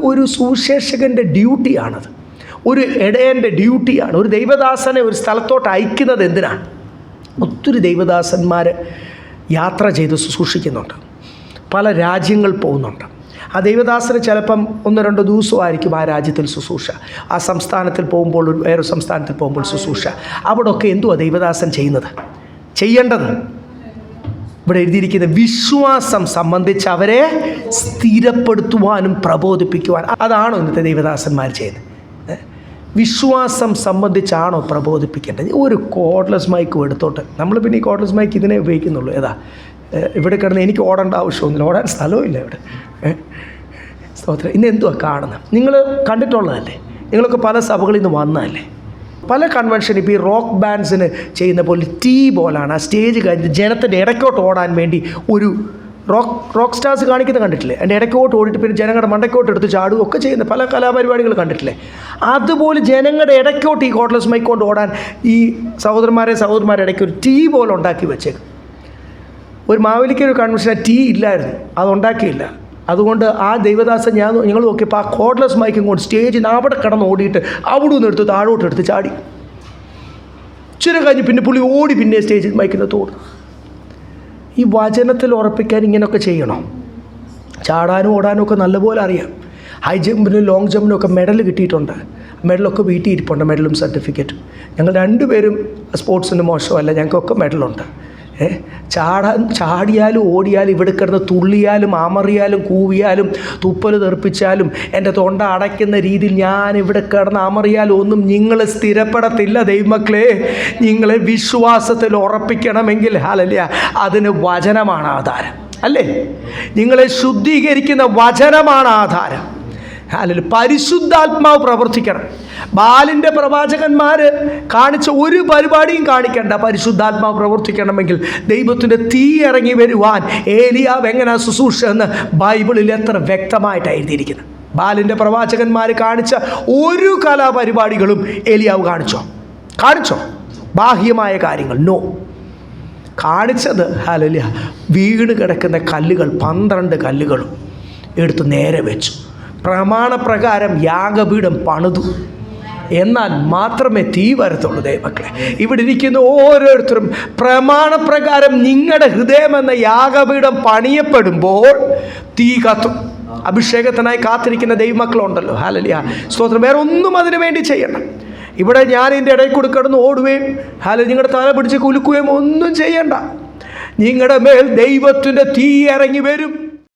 ഒരു സുവിശേഷകൻ്റെ ഡ്യൂട്ടിയാണത്, ഒരു ഇടയൻ്റെ ഡ്യൂട്ടിയാണ്. ഒരു ദൈവദാസനെ ഒരു സ്ഥലത്തോട്ട് അയക്കുന്നത് എന്തിനാണ്? ഒത്തിരി ദൈവദാസന്മാർ യാത്ര ചെയ്ത് ശുശ്രൂഷിക്കുന്നുണ്ട്, പല രാജ്യങ്ങൾ പോകുന്നുണ്ട്. ആ ദൈവദാസന് ചിലപ്പം 1-2 ദിവസമായിരിക്കും ആ രാജ്യത്തിൽ ശുശ്രൂഷ, ആ സംസ്ഥാനത്തിൽ പോകുമ്പോൾ വേറൊരു സംസ്ഥാനത്തിൽ പോകുമ്പോൾ ശുശ്രൂഷ. അവിടെയൊക്കെ എന്തുവാ ദൈവദാസൻ ചെയ്യേണ്ടത്? ഇവിടെ എഴുതിയിരിക്കുന്ന വിശ്വാസം സംബന്ധിച്ച് അവരെ സ്ഥിരപ്പെടുത്തുവാനും പ്രബോധിപ്പിക്കുവാനും. അതാണോ ഇന്നത്തെ ദൈവദാസന്മാർ ചെയ്യുന്നത്? വിശ്വാസം സംബന്ധിച്ചാണോ പ്രബോധിപ്പിക്കേണ്ടത്? ഒരു കോർഡ്ലെസ് മൈക്കും എടുത്തോട്ട്, നമ്മൾ പിന്നെ ഈ കോർഡ്ലെസ് മൈക്ക് ഇതിനെ ഉപയോഗിക്കുന്നുള്ളൂ. ഇവിടെ കിടന്ന് എനിക്ക് ഓടേണ്ട ആവശ്യമൊന്നുമില്ല, ഓടാൻ സ്ഥലമില്ല ഇവിടെ. സ്തോത്രം. ഇന്ന് എന്തുവാ കാണുന്നത്? നിങ്ങൾ കണ്ടിട്ടുള്ളതല്ലേ, നിങ്ങളൊക്കെ പല സഭകളിൽ നിന്ന് വന്നതല്ലേ. പല കൺവെൻഷൻ ഇപ്പോൾ ഈ റോക്ക് ബാൻഡ്സിന് ചെയ്യുന്ന പോലെ പോലാണ് ആ സ്റ്റേജ് കഴിഞ്ഞ് ജനത്തിൻ്റെ ഇടയ്ക്കോട്ട് ഓടാൻ വേണ്ടി ഒരു റോക്ക് സ്റ്റാർസ് കാണിക്കുന്നത് കണ്ടിട്ടില്ലേ? അതിൻ്റെ ഇടയ്ക്കോട്ട് ഓടിയിട്ട് പിന്നെ ജനങ്ങളുടെ മണ്ടയ്ക്കോട്ട് എടുത്ത് ചാടുകയും ഒക്കെ ചെയ്യുന്ന പല കലാപരിപാടികൾ കണ്ടിട്ടില്ലേ? അതുപോലെ ജനങ്ങളുടെ ഇടയ്ക്കോട്ട് ഈ കോർഡ്ലെസ് മൈക്ക് കൊണ്ട് ഓടാൻ ഈ സഹോദരന്മാരുടെ ഇടയ്ക്ക് ഒരു പോലെ ഉണ്ടാക്കി വെച്ചേക്കും. ഒരു മാവേലിക്കൊരു കൺവെൻഷൻ ഇല്ലായിരുന്നു, അതുണ്ടാക്കിയില്ല. അതുകൊണ്ട് ആ ദൈവദാസൻ ഞങ്ങൾ നോക്കിയപ്പോൾ ആ കോർഡ്ലെസ് മൈക്കും കൊണ്ട് സ്റ്റേജിൽ അവിടെ കിടന്ന് ഓടിയിട്ട് അവിടെ നിന്ന് എടുത്ത് താഴോട്ട് എടുത്ത് ചാടി. ഇച്ചിരി കഴിഞ്ഞ് പിന്നെ പുള്ളി ഓടി പിന്നെ സ്റ്റേജിൽ മൈക്കിൻ്റെ തോട്. ഈ വചനത്തിൽ ഉറപ്പിക്കാൻ ഇങ്ങനെയൊക്കെ ചെയ്യണോ? ചാടാനും ഓടാനും ഒക്കെ നല്ലപോലെ അറിയാം. ഹൈ ജമ്പിനും ലോങ് ജമ്പിനും ഒക്കെ മെഡൽ കിട്ടിയിട്ടുണ്ട്. മെഡലൊക്കെ വീട്ടിൽ ഇരിപ്പുണ്ട്, മെഡലും സർട്ടിഫിക്കറ്റും. ഞങ്ങൾ 2 പേരും സ്പോർട്സിന് മോശമല്ല, ഞങ്ങൾക്കൊക്കെ മെഡലുണ്ട്. ചാടിയാലും ഓടിയാലും ഇവിടെ കിടന്ന് തുള്ളിയാലും അമറിയാലും കൂവിയാലും തുപ്പൽ തെറിപ്പിച്ചാലും എൻ്റെ തൊണ്ട അടയ്ക്കുന്ന രീതിയിൽ ഞാൻ ഇവിടെ കിടന്ന് അമറിയാലും ഒന്നും നിങ്ങളെ സ്ഥിരപ്പെടത്തില്ല ദൈവമക്കളെ. നിങ്ങളെ വിശ്വാസത്തിൽ ഉറപ്പിക്കണമെങ്കിൽ ഹല്ലേലൂയ, അതിന് വചനമാണ് ആധാരം, അല്ലേ? നിങ്ങളെ ശുദ്ധീകരിക്കുന്ന വചനമാണ് ആധാരം. ഹല്ലേലൂയ. പരിശുദ്ധാത്മാവ് പ്രവർത്തിക്കണം. ബാലിൻ്റെ പ്രവാചകന്മാർ കാണിച്ച ഒരു പരിപാടിയും കാണിക്കേണ്ട. പരിശുദ്ധാത്മാവ് പ്രവർത്തിക്കണമെങ്കിൽ ദൈവത്തിൻ്റെ തീ ഇറങ്ങി വരുവാൻ ഏലിയാവ് എങ്ങനെ ശുശ്രൂഷ എന്ന് ബൈബിളിൽ എത്ര വ്യക്തമായിട്ടാണ് എഴുതിയിരിക്കുന്നത്. ബാലിൻ്റെ പ്രവാചകന്മാർ കാണിച്ച ഒരു കലാപരിപാടികളും ഏലിയാവ് കാണിച്ചോ? ബാഹ്യമായ കാര്യങ്ങൾ നോ. കാണിച്ചത് ഹല്ലേലൂയ, വീണ് കിടക്കുന്ന കല്ലുകൾ 12 കല്ലുകളും എടുത്ത് നേരെ വെച്ചു. പ്രമാണപ്രകാരം യാഗപീഠം പണിതു, എന്നാൽ മാത്രമേ തീ വരത്തുള്ളൂ ദൈവമക്കളെ. ഇവിടെ ഇരിക്കുന്ന ഓരോരുത്തരും പ്രമാണപ്രകാരം നിങ്ങളുടെ ഹൃദയം എന്ന യാഗപീഠം പണിയപ്പെടുമ്പോൾ തീ കത്തും. അഭിഷേകത്തിനായി കാത്തിരിക്കുന്ന ദൈവമക്കളുണ്ടല്ലോ, ഹല്ലേലൂയ, സ്തോത്രം. വേറെ ഒന്നും അതിനു വേണ്ടി ചെയ്യണം. ഇവിടെ ഞാൻ എൻ്റെ ഇടയിൽ കൂടെ കിടന്ന് ഓടുകയും നിങ്ങളുടെ തല പിടിച്ച് കുലുക്കുകയും ഒന്നും ചെയ്യണ്ട. നിങ്ങളുടെ മേൽ ദൈവത്തിൻ്റെ തീ ഇറങ്ങി വരും.